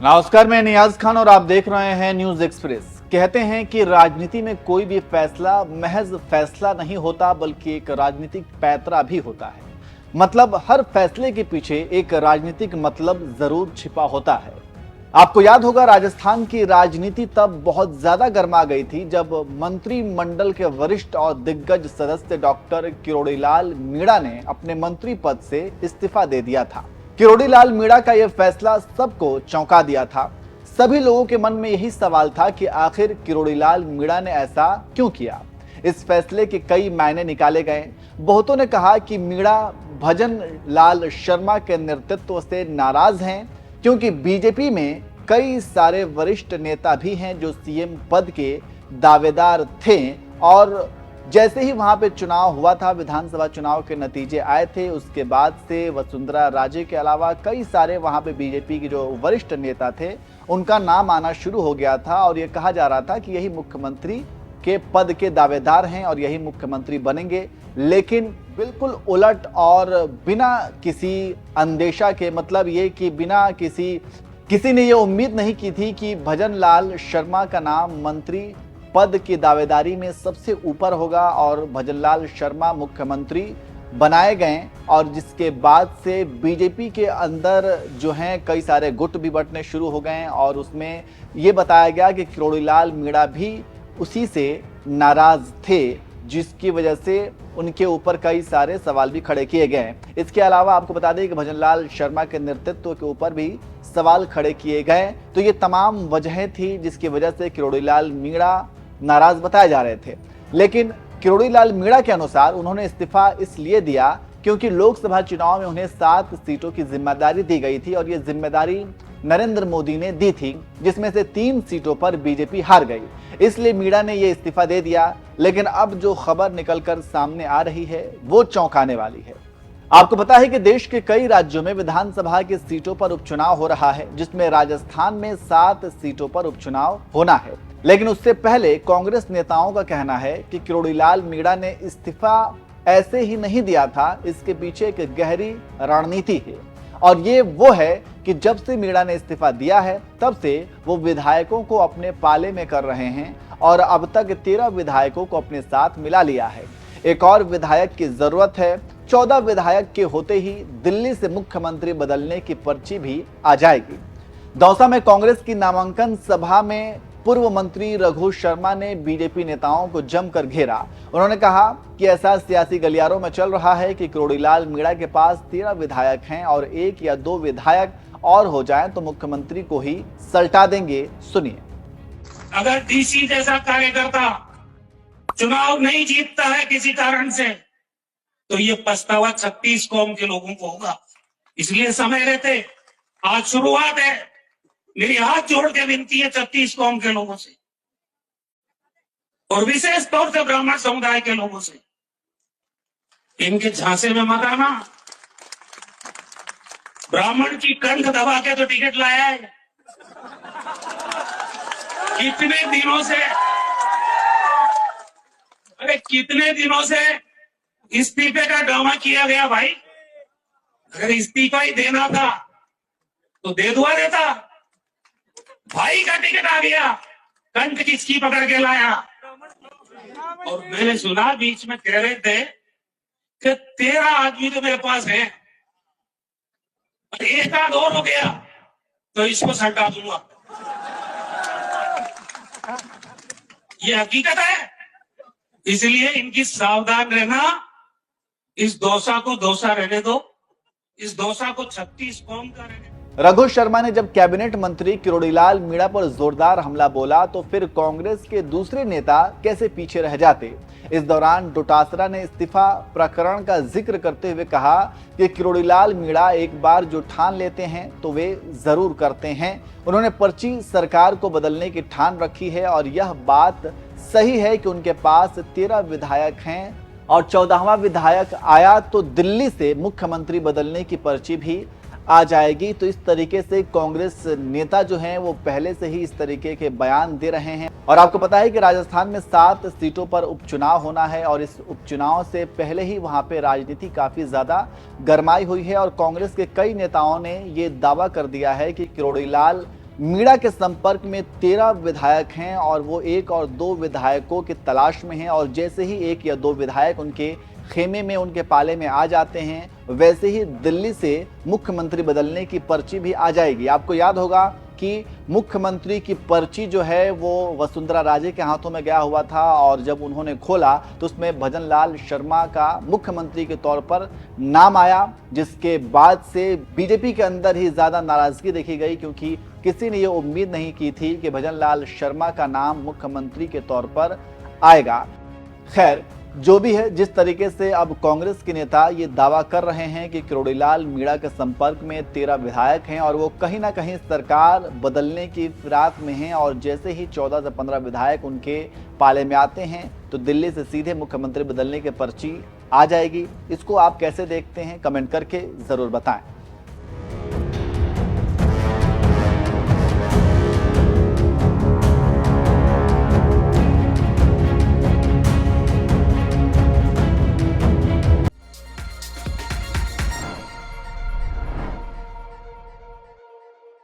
नमस्कार, मैं नियाज खान और आप देख रहे हैं न्यूज एक्सप्रेस। कहते हैं कि राजनीति में कोई भी फैसला महज फैसला नहीं होता, बल्कि एक राजनीतिक पैंतरा भी होता है। मतलब हर फैसले के पीछे एक राजनीतिक मतलब जरूर छिपा होता है। आपको याद होगा, राजस्थान की राजनीति तब बहुत ज्यादा गर्मा गई थी जब मंत्रिमंडल के वरिष्ठ और दिग्गज सदस्य डॉक्टर किरोड़ीलाल मीणा ने अपने मंत्री पद से इस्तीफा दे दिया था। किरोड़ीलाल मीणा का यह फैसला सबको चौंका दिया था। सभी लोगों के मन में यही सवाल था कि आखिर किरोड़ीलाल मीणा ने ऐसा क्यों किया। इस फैसले के कई मायने निकाले गए। बहुतों ने कहा कि मीणा भजन लाल शर्मा के नेतृत्व से नाराज हैं, क्योंकि बीजेपी में कई सारे वरिष्ठ नेता भी हैं जो सीएम पद के दावेदार थे, और जैसे ही वहां पे चुनाव हुआ था, विधानसभा चुनाव के नतीजे आए थे, उसके बाद से वसुंधरा राजे के अलावा कई सारे वहां पे बीजेपी के जो वरिष्ठ नेता थे उनका नाम आना शुरू हो गया था, और ये कहा जा रहा था कि यही मुख्यमंत्री के पद के दावेदार हैं और यही मुख्यमंत्री बनेंगे। लेकिन बिल्कुल उलट और बिना किसी अंदेशा के, मतलब ये कि बिना किसी ने ये उम्मीद नहीं की थी कि भजन लाल शर्मा का नाम मंत्री पद की दावेदारी में सबसे ऊपर होगा और भजनलाल शर्मा मुख्यमंत्री बनाए गए। और जिसके बाद से बीजेपी के अंदर जो हैं कई सारे गुट भी बंटने शुरू हो गए, और उसमें ये बताया गया कि किरोड़ीलाल मीणा भी उसी से नाराज थे, जिसकी वजह से उनके ऊपर कई सारे सवाल भी खड़े किए गए। इसके अलावा आपको बता दें कि भजनलाल शर्मा के नेतृत्व के ऊपर भी सवाल खड़े किए गए। तो ये तमाम वजहें थी जिसकी वजह से किरोड़ीलाल मीणा नाराज बताए जा रहे थे। लेकिन किरोड़ीलाल मीणा के अनुसार उन्होंने इस्तीफा इसलिए दिया क्योंकि लोकसभा चुनाव में उन्हें 7 सीटों की जिम्मेदारी दी गई थी, और ये जिम्मेदारी नरेंद्र मोदी ने दी थी, जिसमें से 3 सीटों पर बीजेपी हार गई। इसलिए मीणा ने ये इस्तीफा दे दिया। लेकिन अब जो खबर निकलकर सामने आ रही है वो चौंकाने वाली है। आपको पता है कि देश के कई राज्यों में विधानसभा की सीटों पर उपचुनाव हो रहा है, जिसमें राजस्थान में 7 सीटों पर उपचुनाव होना है। लेकिन उससे पहले कांग्रेस नेताओं का कहना है कि किरोड़ीलाल मीणा ने इस्तीफा ऐसे ही नहीं दिया था, इसके पीछे एक गहरी रणनीति है। और ये वो है कि जब से मीणा ने इस्तीफा दिया है तब से वो विधायकों को अपने पाले में कर रहे हैं, और अब तक 13 विधायकों को अपने साथ मिला लिया है। एक और विधायक की जरूरत है। 14 विधायक के होते ही दिल्ली से मुख्यमंत्री बदलने की पर्ची भी आ जाएगी। दौसा में कांग्रेस की नामांकन सभा में पूर्व मंत्री रघु शर्मा ने बीजेपी नेताओं को जमकर घेरा। उन्होंने कहा कि ऐसा सियासी गलियारों में चल रहा है कि किरोड़ीलाल मीणा के पास 13 विधायक हैं, और 1 या 2 विधायक और हो जाएं तो मुख्यमंत्री को ही सल्टा देंगे। सुनिए। अगर डीसी जैसा कार्यकर्ता चुनाव नहीं जीतता है किसी कारण से, तो ये पछतावा 36 कौम के लोगों को होगा। इसलिए समय रहते, आज शुरुआत है, मेरी हाथ जोड़ के विनती है 36 कौम के लोगों से, और विशेष तौर से ब्राह्मण समुदाय के लोगों से, इनके झांसे में मत आना। ब्राह्मण की कंठ दबा के तो टिकट लाया है। कितने दिनों से इस्तीफे का ड्रामा किया गया भाई। अगर इस्तीफा ही देना था तो दे दुआ देता। भाई का टिकट आ गया, कंठ किसकी पकड़ के लाया। और मैंने सुना बीच में कह रहे थे कि 13 आदमी तो मेरे पास है, और एक आध और हो गया तो इसको सल्टा दूंगा। ये हकीकत है। इसलिए इनकी सावधान रहना। इस दौसा को दौसा रहने दो, इस दौसा को 36 कौम का रहने दो। रघु शर्मा ने जब कैबिनेट मंत्री किरोड़ीलाल मीणा पर जोरदार हमला बोला तो फिर कांग्रेस के दूसरे नेता कैसे पीछे रह जाते। इस दौरान डोटासरा ने इस्तीफा प्रकरण का जिक्र करते हुए कहा कि किरोड़ीलाल मीणा एक बार जो ठान लेते हैं तो वे जरूर करते हैं। उन्होंने पर्ची सरकार को बदलने की ठान रखी है, और यह बात सही है कि उनके पास 13 विधायक हैं, और 14वां विधायक आया तो दिल्ली से मुख्यमंत्री बदलने की पर्ची भी आ जाएगी। तो इस तरीके से कांग्रेस नेता जो हैं वो पहले से ही इस तरीके के बयान दे रहे हैं। और आपको पता है कि राजस्थान में 7 सीटों पर उपचुनाव होना है, और इस उपचुनाव से पहले ही वहां पे राजनीति काफी ज्यादा गरमाई हुई है, और कांग्रेस के कई नेताओं ने ये दावा कर दिया है कि किरोड़ीलाल मीणा के संपर्क में 13 विधायक हैं और वो 1 और 2 विधायकों की तलाश में हैं और जैसे ही 1 या 2 विधायक उनके खेमे में, उनके पाले में आ जाते हैं, वैसे ही दिल्ली से मुख्यमंत्री बदलने की पर्ची भी आ जाएगी। आपको याद होगा कि मुख्यमंत्री की पर्ची जो है वो वसुंधरा राजे के हाथों में गया हुआ था और जब उन्होंने खोला तो उसमें भजन लाल शर्मा का मुख्यमंत्री के तौर पर नाम आया, जिसके बाद से बीजेपी के अंदर ही ज्यादा नाराजगी देखी गई, क्योंकि किसी ने ये उम्मीद नहीं की थी कि भजन लाल शर्मा का नाम मुख्यमंत्री के तौर पर आएगा। खैर, जो भी है, जिस तरीके से अब कांग्रेस के नेता ये दावा कर रहे हैं कि किरोड़ीलाल मीणा के संपर्क में 13 विधायक हैं और वो कहीं ना कहीं सरकार बदलने की फिराक में हैं और जैसे ही 14 से 15 विधायक उनके पाले में आते हैं तो दिल्ली से सीधे मुख्यमंत्री बदलने की पर्ची आ जाएगी। इसको आप कैसे देखते हैं, कमेंट करके जरूर बताएं।